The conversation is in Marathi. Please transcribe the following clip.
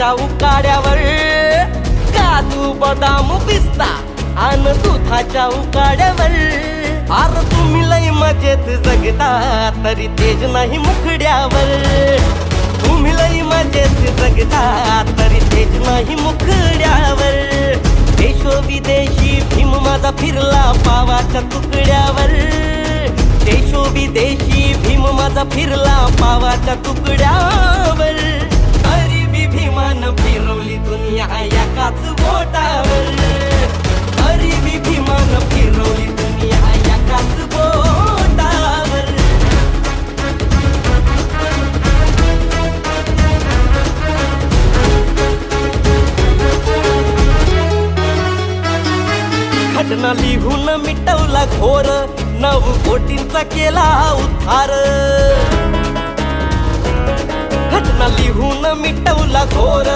उकाड्यावर काजू बदाम पिस्ता आन दुधाच्या उकाड्यावर आर तुम्ही लय मजेत जगता तरी तेज नाही मुखड्यावर तुम्ही लय मजेत जगता तरी तेज नाही मुखड्यावर देशो विदेशी भीम माझा फिरला पावाच्या तुकड्यावर देशो विदेशी भीम माझा फिरला पावाच्या तुकड्यावर भीमान फिरवली दुनिया एकाच बोटावर अरे भीमान फिरवली दुनिया एकाच बोटावर घटना लिहून मिटवला घोर 9 कोटींचा केला उद्धार घटना लिहून मिटवला घोर